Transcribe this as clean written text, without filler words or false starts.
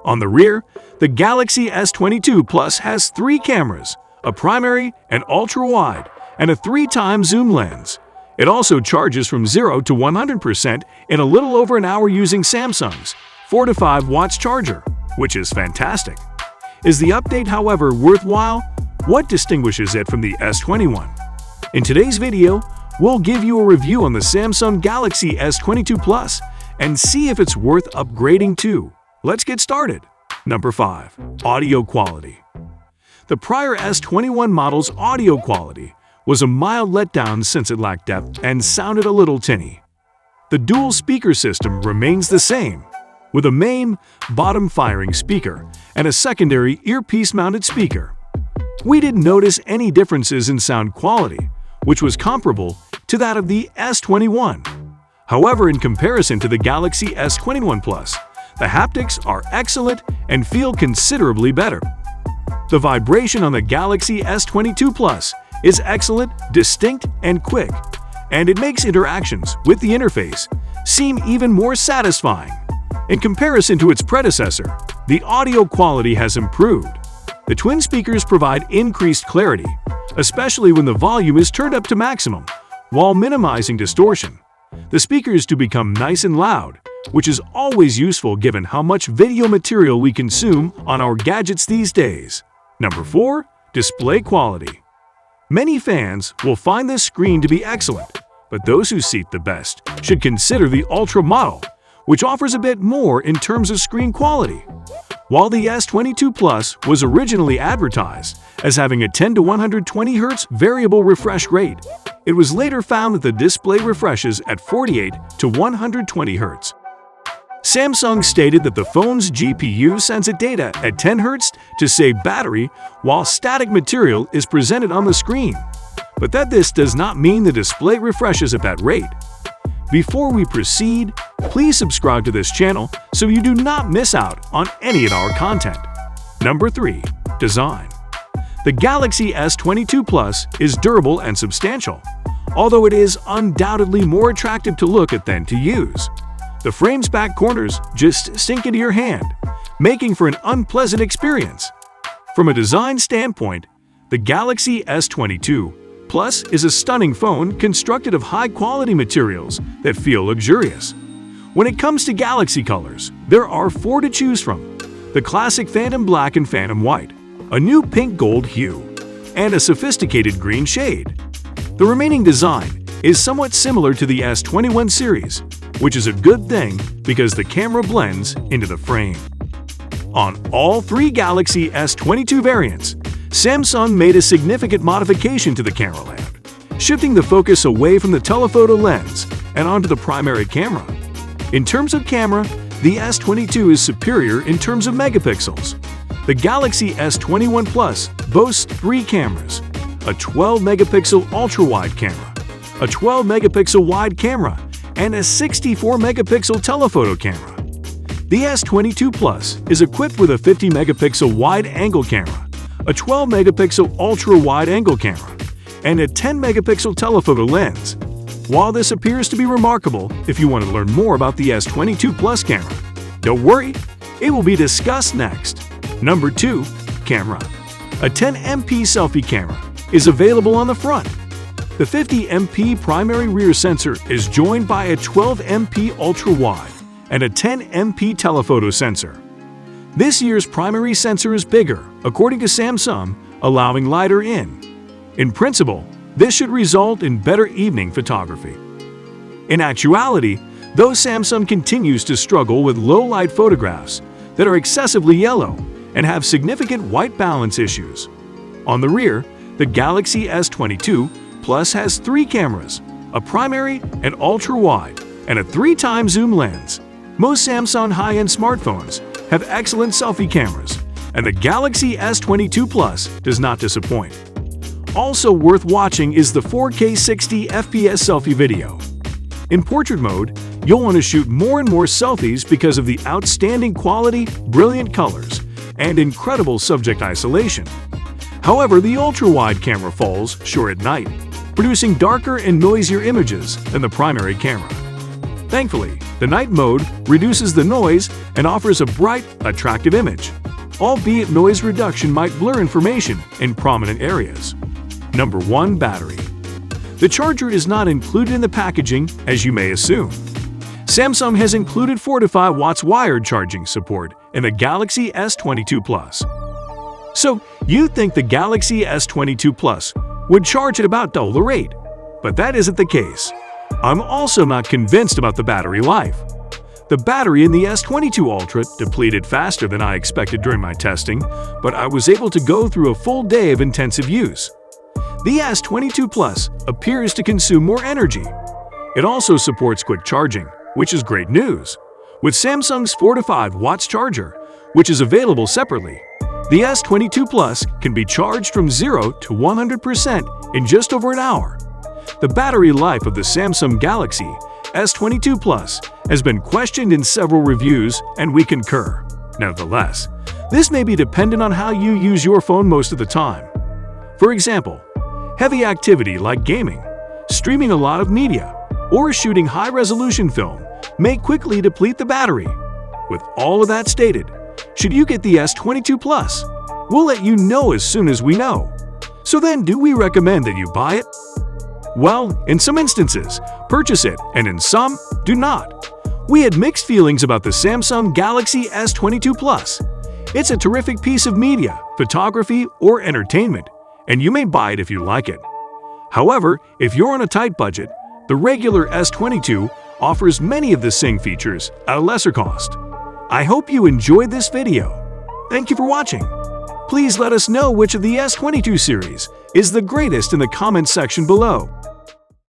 On the rear, the Galaxy S22 PLUS has 3 cameras, a primary, an ultra-wide, and a 3x zoom lens. It also charges from 0 to 100% in a little over an hour using Samsung's 4 to 5 watts charger, which is fantastic. Is the update, however, worthwhile? What distinguishes it from the S21? In today's video, we'll give you a review on the Samsung Galaxy S22 PLUS and see if it's worth upgrading to. Let's get started. Number 5. Audio quality. The prior S21 model's audio quality was a mild letdown since it lacked depth and sounded a little tinny. The dual speaker system remains the same, with a main, bottom-firing speaker and a secondary earpiece-mounted speaker. We didn't notice any differences in sound quality, which was comparable to that of the S21. However, in comparison to the Galaxy S21 PLUS, the haptics are excellent and feel considerably better. The vibration on the Galaxy S22 PLUS is excellent, distinct, and quick, and it makes interactions with the interface seem even more satisfying. In comparison to its predecessor, the audio quality has improved. The twin speakers provide increased clarity, especially when the volume is turned up to maximum, while minimizing distortion. The speakers do become nice and loud, which is always useful given how much video material we consume on our gadgets these days. Number 4. Display quality. Many fans will find this screen to be excellent, but those who seek the best should consider the Ultra model, which offers a bit more in terms of screen quality. While the S22 PLUS was originally advertised as having a 10 to 120 Hz variable refresh rate, it was later found that the display refreshes at 48 to 120 Hz. Samsung stated that the phone's GPU sends it data at 10 Hz to save battery while static material is presented on the screen, but that this does not mean the display refreshes at that rate. Before we proceed, please subscribe to this channel so you do not miss out on any of our content. Number 3. Design. The Galaxy S22 PLUS is durable and substantial, although it is undoubtedly more attractive to look at than to use. The frame's back corners just sink into your hand, making for an unpleasant experience. From a design standpoint, the Galaxy S22 PLUS is a stunning phone constructed of high-quality materials that feel luxurious. When it comes to Galaxy colors, there are 4 to choose from: the classic Phantom Black and Phantom White, a new pink-gold hue, and a sophisticated green shade. The remaining design is somewhat similar to the S21 series, which is a good thing because the camera blends into the frame. On all 3 Galaxy S22 variants, Samsung made a significant modification to the camera lamp, shifting the focus away from the telephoto lens and onto the primary camera. In terms of camera, the S22 is superior in terms of megapixels. The Galaxy S21 PLUS boasts 3 cameras: a 12-megapixel ultra-wide camera, a 12-megapixel wide camera, and a 64-megapixel telephoto camera. The S22 PLUS is equipped with a 50-megapixel wide-angle camera, a 12-megapixel ultra-wide-angle camera, and a 10-megapixel telephoto lens. While this appears to be remarkable if you want to learn more about the S22 PLUS camera, don't worry, it will be discussed next. Number 2. Camera. A 10MP selfie camera is available on the front. The 50MP primary rear sensor is joined by a 12MP ultra-wide and a 10MP telephoto sensor. This year's primary sensor is bigger, according to Samsung, allowing lighter in. In principle, this should result in better evening photography. In actuality, though Samsung continues to struggle with low-light photographs that are excessively yellow and have significant white balance issues. On the rear, the Galaxy S22 PLUS has 3 cameras, a primary, an ultra-wide, and a 3x zoom lens. Most Samsung high-end smartphones have excellent selfie cameras, and the Galaxy S22 PLUS does not disappoint. Also worth watching is the 4K 60 FPS selfie video. In portrait mode, you'll want to shoot more and more selfies because of the outstanding quality, brilliant colors, and incredible subject isolation. However, the ultra-wide camera falls short at night, producing darker and noisier images than the primary camera. Thankfully, The night mode reduces the noise and offers a bright, attractive image, albeit noise reduction might blur information in prominent areas. Number 1. Battery. The charger is not included in the packaging, as you may assume. Samsung has included 4 to 5 watts wired charging support in the Galaxy S22 PLUS. So, you'd think the Galaxy S22 PLUS would charge at about double the rate, but that isn't the case. I'm also not convinced about the battery life. The battery in the S22 Ultra depleted faster than I expected during my testing, but I was able to go through a full day of intensive use. The S22 PLUS appears to consume more energy. It also supports quick charging, which is great news. With Samsung's 4 to 5 watts charger, which is available separately, the S22 PLUS can be charged from 0 to 100% in just over an hour. The battery life of the Samsung Galaxy S22 PLUS has been questioned in several reviews, and we concur. Nevertheless, this may be dependent on how you use your phone most of the time. For example, heavy activity like gaming, streaming a lot of media, or shooting high-resolution film may quickly deplete the battery. With all of that stated, should you get the S22 PLUS? We'll let you know as soon as we know. So then, do we recommend that you buy it? Well, in some instances, purchase it, and in some, do not. We had mixed feelings about the Samsung Galaxy S22 PLUS. It's a terrific piece of media, photography, or entertainment, and you may buy it if you like it. However, if you're on a tight budget, the regular S22 offers many of the same features at a lesser cost. I hope you enjoyed this video. Thank you for watching. Please let us know which of the S22 series is the greatest in the comments section below.